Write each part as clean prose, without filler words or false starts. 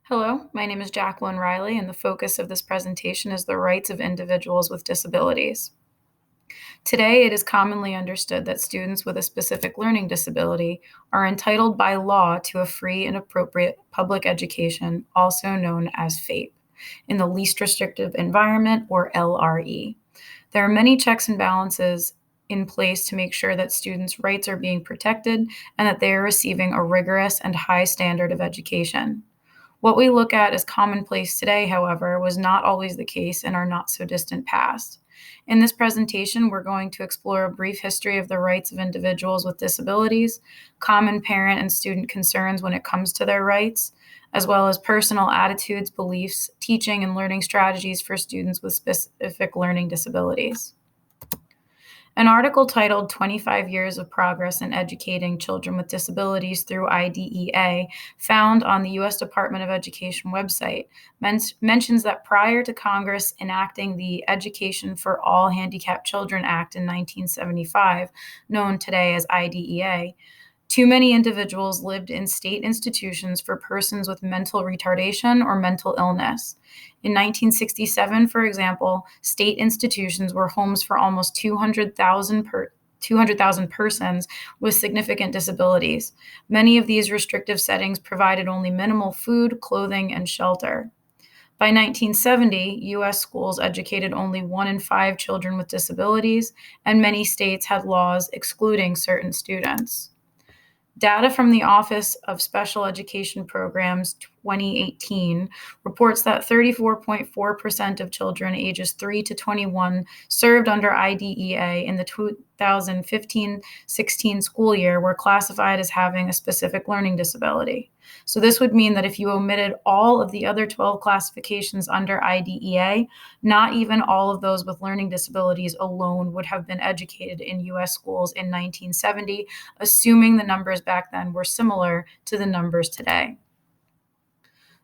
Hello, my name is Jacquelyn Reilly, and the focus of this presentation is the rights of individuals with disabilities. Today, it is commonly understood that students with a specific learning disability are entitled by law to a free and appropriate public education, also known as FAPE, in the least restrictive environment, or LRE. There are many checks and balances in place to make sure that students' rights are being protected and that they are receiving a rigorous and high standard of education. What we look at as commonplace today, however, was not always the case in our not-so-distant past. In this presentation, we're going to explore a brief history of the rights of individuals with disabilities, common parent and student concerns when it comes to their rights, as well as personal attitudes, beliefs, teaching, and learning strategies for students with specific learning disabilities. An article titled 25 Years of Progress in Educating Children with Disabilities Through IDEA, found on the U.S. Department of Education website, mentions that prior to Congress enacting the Education for All Handicapped Children Act in 1975, known today as IDEA, too many individuals lived in state institutions for persons with mental retardation or mental illness. In 1967, for example, state institutions were homes for almost 200,000 persons with significant disabilities. Many of these restrictive settings provided only minimal food, clothing, and shelter. By 1970, U.S. schools educated only 1 in 5 children with disabilities, and many states had laws excluding certain students. Data from the Office of Special Education Programs 2018 reports that 34.4% of children ages 3 to 21 served under IDEA in the 2015-16 school year were classified as having a specific learning disability. So this would mean that if you omitted all of the other 12 classifications under IDEA, not even all of those with learning disabilities alone would have been educated in U.S. schools in 1970, assuming the numbers back then were similar to the numbers today.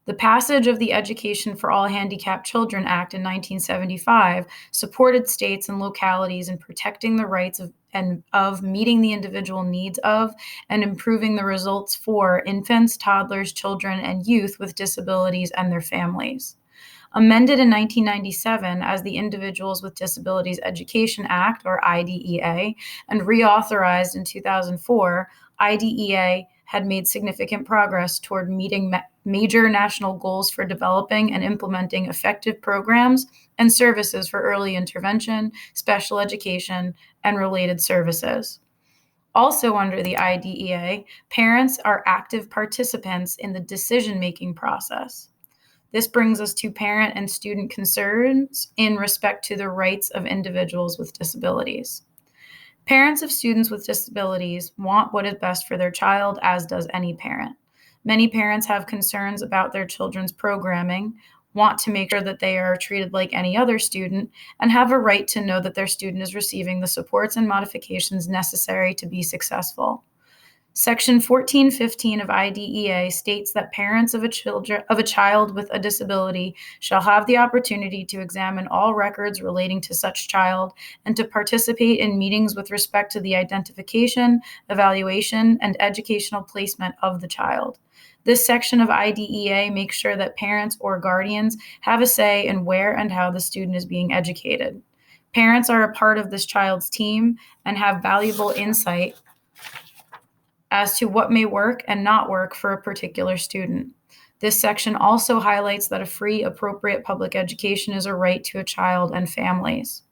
The passage of the Education for All Handicapped Children Act in 1975 supported states and localities in protecting the rights of meeting the individual needs of and improving the results for infants, toddlers, children, and youth with disabilities and their families. Amended in 1997 as the Individuals with Disabilities Education Act, or IDEA, and reauthorized in 2004, IDEA had made significant progress toward meeting major national goals for developing and implementing effective programs and services for early intervention, special education, and related services. Also under the IDEA, parents are active participants in the decision-making process. This brings us to parent and student concerns in respect to the rights of individuals with disabilities. Parents of students with disabilities want what is best for their child, as does any parent. Many parents have concerns about their children's programming, want to make sure that they are treated like any other student, and have a right to know that their student is receiving the supports and modifications necessary to be successful. Section 1415 of IDEA states that parents of a child with a disability shall have the opportunity to examine all records relating to such child and to participate in meetings with respect to the identification, evaluation, and educational placement of the child. This section of IDEA makes sure that parents or guardians have a say in where and how the student is being educated. Parents are a part of this child's team and have valuable insight as to what may work and not work for a particular student. This section also highlights that a free, appropriate public education is a right to a child and families.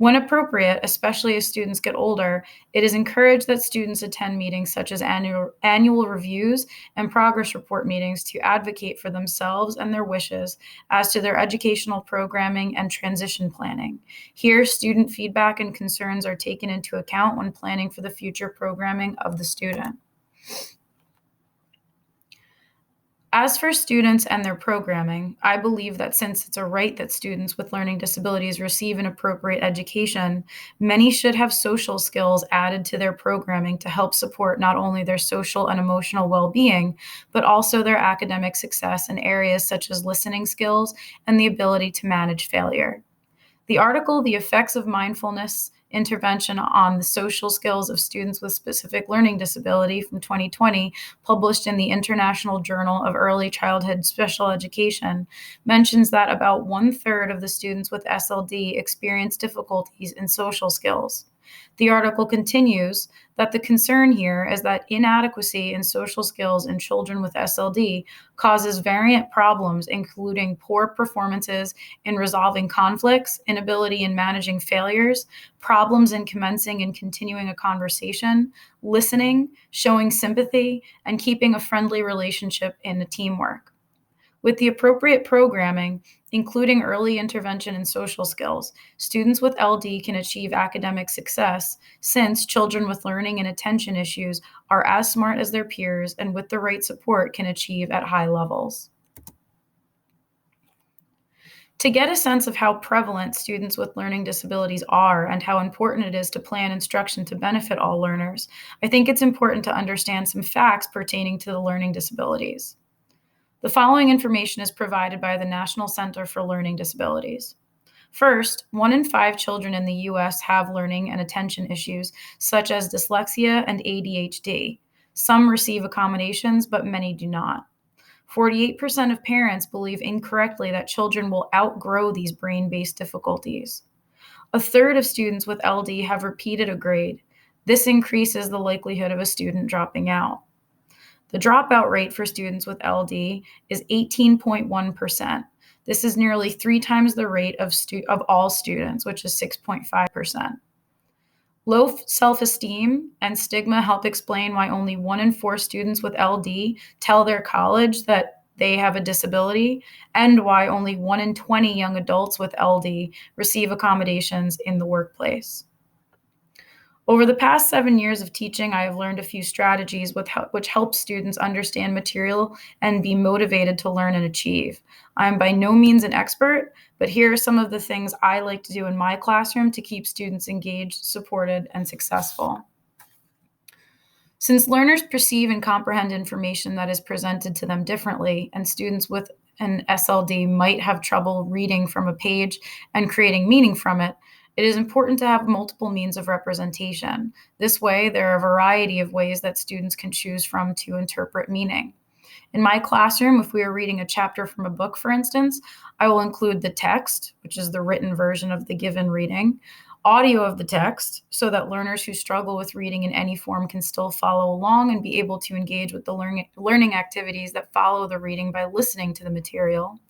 When appropriate, especially as students get older, it is encouraged that students attend meetings such as annual reviews and progress report meetings to advocate for themselves and their wishes as to their educational programming and transition planning. Here, student feedback and concerns are taken into account when planning for the future programming of the student. As for students and their programming, I believe that since it's a right that students with learning disabilities receive an appropriate education, many should have social skills added to their programming to help support not only their social and emotional well-being, but also their academic success in areas such as listening skills and the ability to manage failure. The article, The Effects of Mindfulness Intervention on the Social Skills of Students with Specific Learning Disability from 2020, published in the International Journal of Early Childhood Special Education, mentions that about 1/3 of the students with SLD experience difficulties in social skills. The article continues that the concern here is that inadequacy in social skills in children with SLD causes variant problems, including poor performances in resolving conflicts, inability in managing failures, problems in commencing and continuing a conversation, listening, showing sympathy, and keeping a friendly relationship in the teamwork. With the appropriate programming, including early intervention and social skills, students with LD can achieve academic success since children with learning and attention issues are as smart as their peers and with the right support can achieve at high levels. To get a sense of how prevalent students with learning disabilities are and how important it is to plan instruction to benefit all learners, I think it's important to understand some facts pertaining to the learning disabilities. The following information is provided by the National Center for Learning Disabilities. First, 1 in 5 children in the U.S. have learning and attention issues such as dyslexia and ADHD. Some receive accommodations, but many do not. 48% of parents believe incorrectly that children will outgrow these brain-based difficulties. 1/3 of students with LD have repeated a grade. This increases the likelihood of a student dropping out. The dropout rate for students with LD is 18.1%. This is nearly 3 times the rate of all students, which is 6.5%. Low self-esteem and stigma help explain why only 1 in 4 students with LD tell their college that they have a disability, and why only 1 in 20 young adults with LD receive accommodations in the workplace. Over the past 7 years of teaching, I have learned a few strategies which help students understand material and be motivated to learn and achieve. I'm by no means an expert, but here are some of the things I like to do in my classroom to keep students engaged, supported, and successful. Since learners perceive and comprehend information that is presented to them differently, and students with an SLD might have trouble reading from a page and creating meaning from it, it is important to have multiple means of representation. This way, there are a variety of ways that students can choose from to interpret meaning. In my classroom, if we are reading a chapter from a book, for instance, I will include the text, which is the written version of the given reading, audio of the text, so that learners who struggle with reading in any form can still follow along and be able to engage with the learning activities that follow the reading by listening to the material.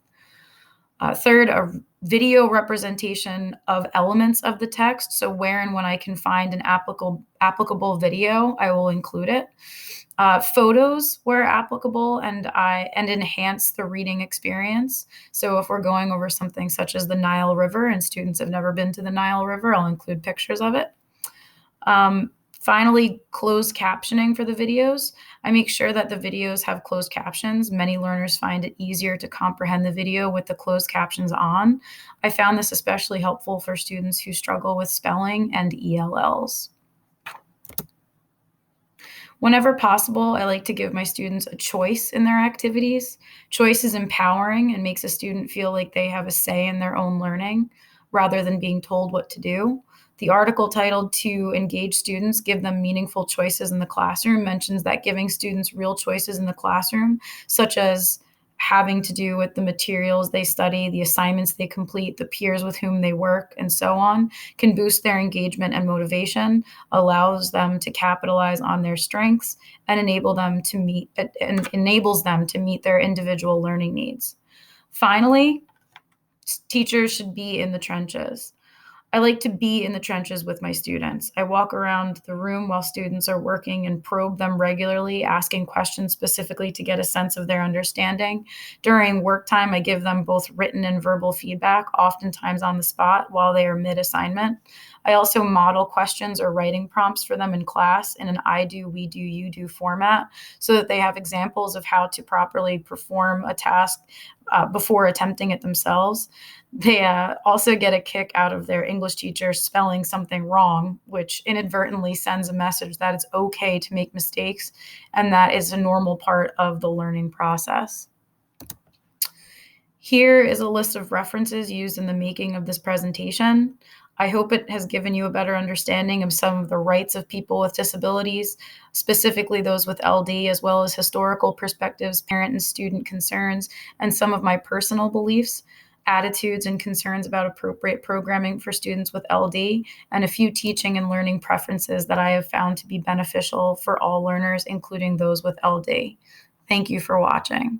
Third, a video representation of elements of the text. So where and when I can find an applicable video, I will include it. Photos where applicable and enhance the reading experience. So if we're going over something such as the Nile River and students have never been to the Nile River, I'll include pictures of it. Finally, closed captioning for the videos. I make sure that the videos have closed captions. Many learners find it easier to comprehend the video with the closed captions on. I found this especially helpful for students who struggle with spelling and ELLs. Whenever possible, I like to give my students a choice in their activities. Choice is empowering and makes a student feel like they have a say in their own learning rather than being told what to do. The article titled "To Engage Students, Give Them Meaningful Choices in the Classroom" mentions that giving students real choices in the classroom, such as having to do with the materials they study, the assignments they complete, the peers with whom they work, and so on, can boost their engagement and motivation, allows them to capitalize on their strengths, and enables them to meet their individual learning needs. Finally, teachers should be in the trenches. I like to be in the trenches with my students. I walk around the room while students are working and probe them regularly, asking questions specifically to get a sense of their understanding. During work time, I give them both written and verbal feedback, oftentimes on the spot while they are mid-assignment. I also model questions or writing prompts for them in class in an I do, we do, you do format so that they have examples of how to properly perform a task before attempting it themselves. They also get a kick out of their English teacher spelling something wrong, which inadvertently sends a message that it's okay to make mistakes and that is a normal part of the learning process. Here is a list of references used in the making of this presentation. I hope it has given you a better understanding of some of the rights of people with disabilities, specifically those with LD, as well as historical perspectives, parent and student concerns, and some of my personal beliefs, attitudes, and concerns about appropriate programming for students with LD, and a few teaching and learning preferences that I have found to be beneficial for all learners, including those with LD. Thank you for watching.